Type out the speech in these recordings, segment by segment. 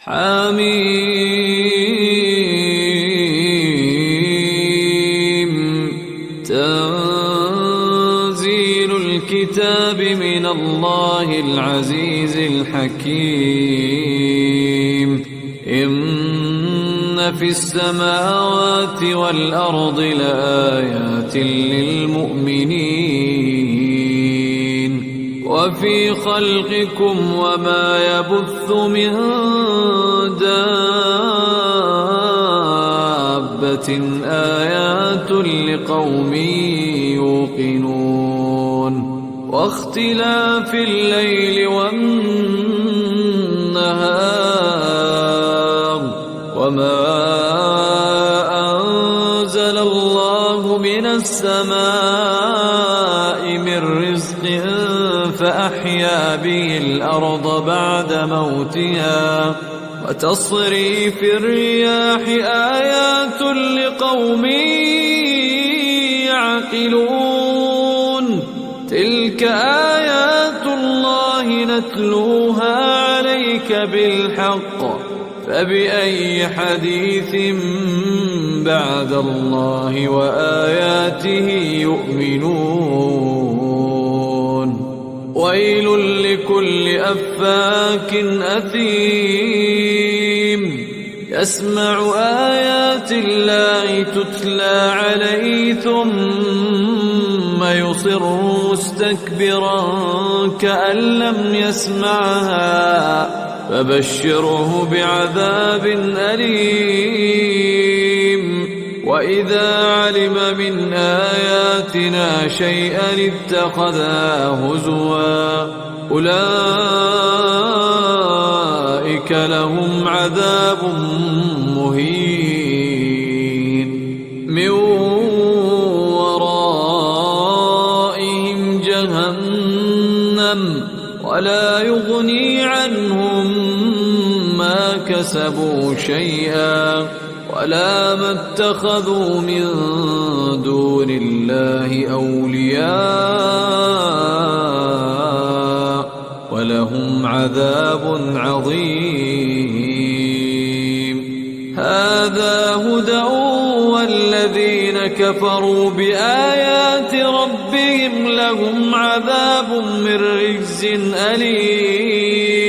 حميم تنزيل الكتاب من الله العزيز الحكيم إن في السماوات والأرض لآيات للمؤمنين وفي خلقكم وما يبث من دابة آيات لقوم يوقنون واختلاف الليل والنهار وما أنزل الله من السماء من رزق فأحيا به الأرض بعد موتها وتصريف الرياح آيات لقوم يعقلون تلك آيات الله نتلوها عليك بالحق فبأي حديث بعد الله وآياته يؤمنون ويل لكل أفاك أثيم يسمع آيات الله تتلى عليه ثم يصر مستكبرا كأن لم يسمعها فبشره بعذاب أليم وإذا علم من آياتنا شيئا اتخذها هزوا أولئك لهم عذاب مهين من ورائهم جهنم ولا يغني عنهم ما كسبوا شيئا ولا ما اتخذوا من دون الله أولياء ولهم عذاب عظيم هذا هدى والذين كفروا بآيات ربهم لهم عذاب من رجز أليم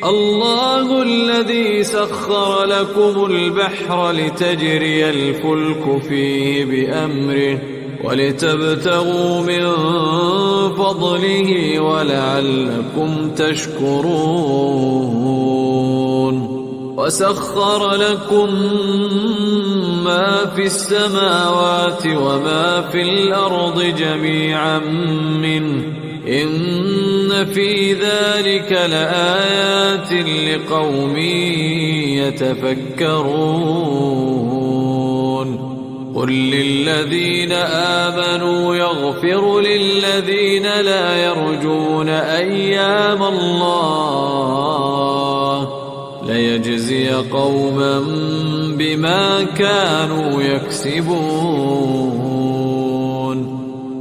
الله الذي سخر لكم البحر لتجري الفلك فيه بأمره ولتبتغوا من فضله ولعلكم تشكرون وسخر لكم ما في السماوات وما في الأرض جميعا منه إن في ذلك لآيات لقوم يتفكرون قل للذين آمنوا يغفروا للذين لا يرجون أيام الله ليجزي قوما بما كانوا يكسبون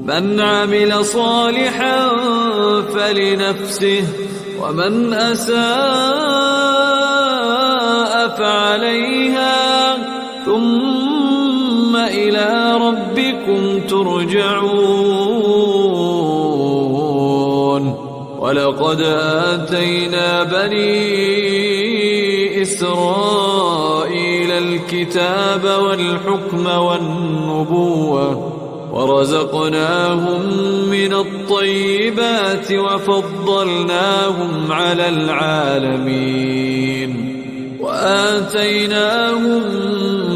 من عمل صالحا فلنفسه ومن أساء فعليها ثم إلى ربكم ترجعون ولقد آتينا بني إسرائيل الكتاب والحكم والنبوة ورزقناهم من الطيبات وفضلناهم على العالمين وآتيناهم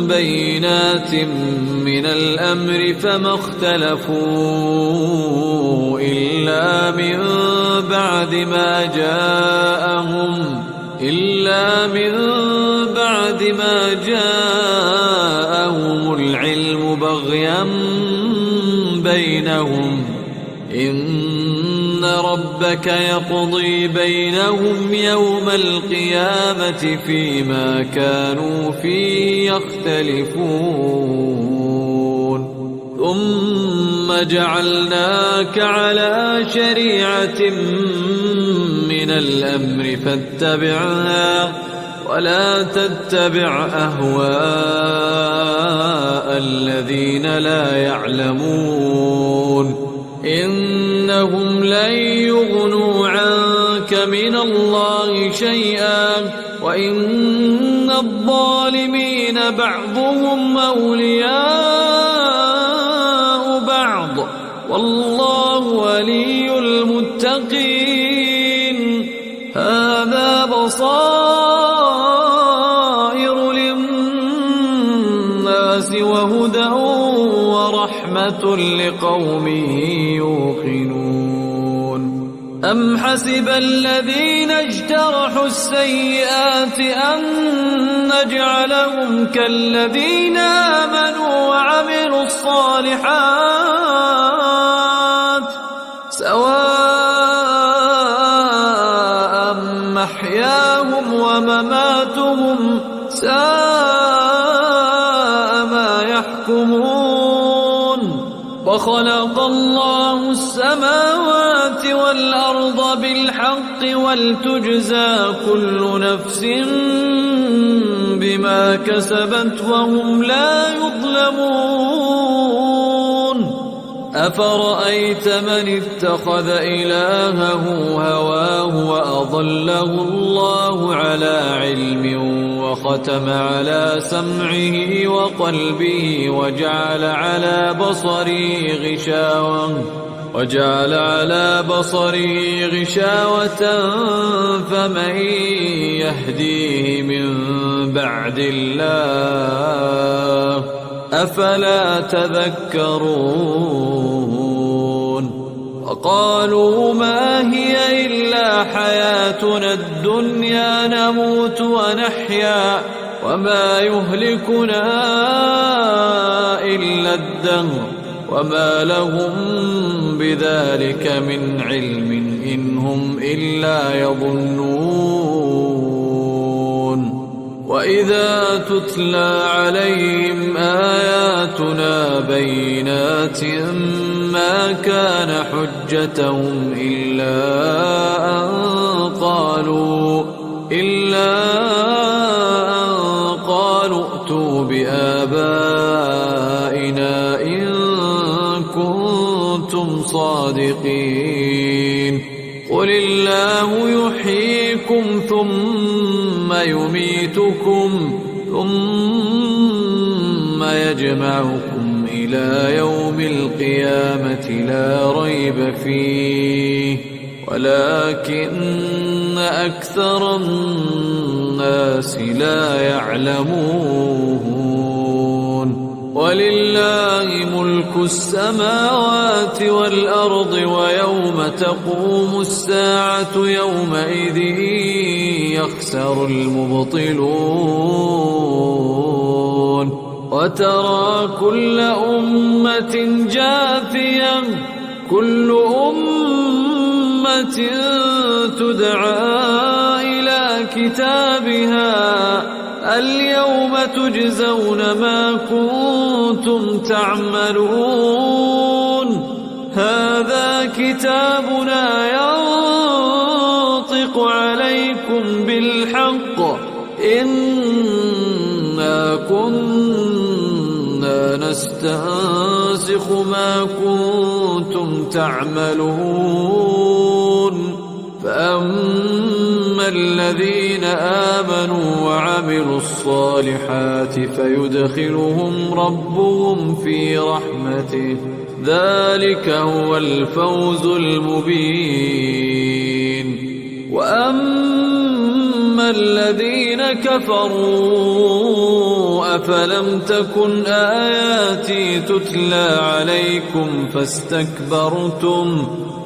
بينات من الأمر فما اختلفوا إلا من بعد ما جاءهم العلم بغيا بينهم إن ربك يقضي بينهم يوم القيامة فيما كانوا فيه يختلفون ثم جعلناك على شريعة من الأمر فاتبعها ولا تتبع أهواء الذين لا يعلمون إنهم لن يغنوا عنك من الله شيئا وإن الظالمين بعضهم أولياء بعض والله ولي المتقين هذا بصائر للناس وهدى ورحمة لقوم يوقنون أم حسب الذين اجترحوا السيئات أن نجعلهم كالذين آمنوا وعملوا الصالحات سواء محياهم ومماتهم ساء ما يحكمون وخلق الله السماوات والأرض بالحق ولتجزى كل نفس بما كسبت وهم لا يظلمون أفرأيت من اتخذ إلهه هواه وأضله الله على علم وختم على سمعه وقلبه وجعل على بصره غشاوة فمن يهديه من بعد الله أفلا تذكرون وقالوا ما هي إلا حياتنا الدنيا نموت ونحيا وما يهلكنا إلا الدهر وما لهم بذلك من علم إن هم إلا يظنون وإذا تتلى عليهم آياتنا بينات ما كان حجتهم إلا أن قالوا ائتوا بآبائنا إن كنتم صادقين قل الله يحييكم ثم يميتكم ثم يجمعكم إلى يوم القيامة لا ريب فيه ولكن أكثر الناس لا يعلمون ولله ملك السماوات والأرض ويوم تقوم الساعة يومئذ يخسر المبطلون وترى كل أمة جاثية كل أمة تدعى إلى كتابها اليوم تجزون ما كنتم تعملون هذا كتابنا ينطق عليكم بالحق إنا كنا نستنسخ ما كنتم تعملون فأما الذين آمنوا وعملوا الصالحات فيدخلهم ربهم في رحمته ذلك هو الفوز المبين وأما الذين كفروا أفلم تكن آياتي تتلى عليكم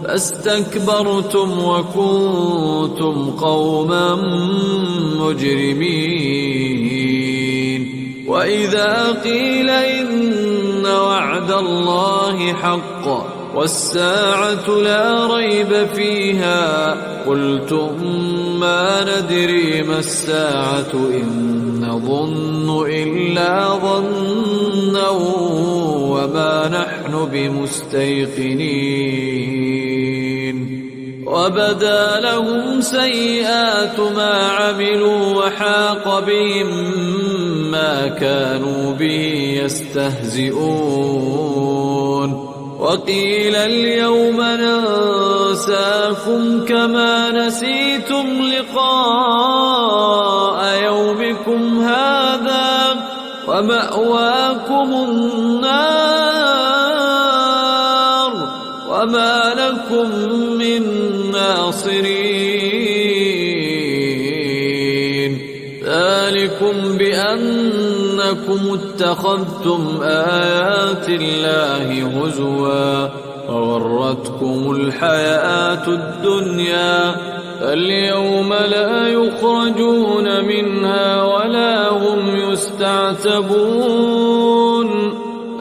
فاستكبرتم وكنتم قوما مجرمين وإذا قيل إن وعد الله حق والساعة لا ريب فيها قلتم ما ندري ما الساعة إن نظن إلا ظنا وما نحن بمستيقنين وبدا لهم سيئات ما عملوا وحاق بهم ما كانوا به يستهزئون وقيل اليوم ننساكم كما نسيتم لقاء يومكم هذا ومأواكم النار وما لكم من ناصرين ذلكم بأنكم اتخذتم آيات الله هزوا وغرتكم الحياة الدنيا فاليوم لا يخرجون منها ولا هم يستعتبون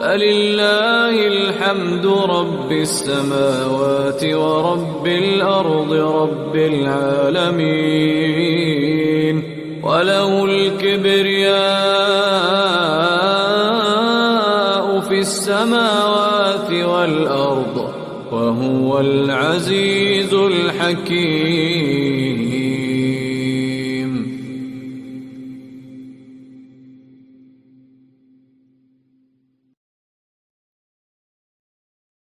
فلله الحمد رب السماوات ورب الأرض رب العالمين وله الكبرياء في السماوات والأرض وهو العزيز الحكيم.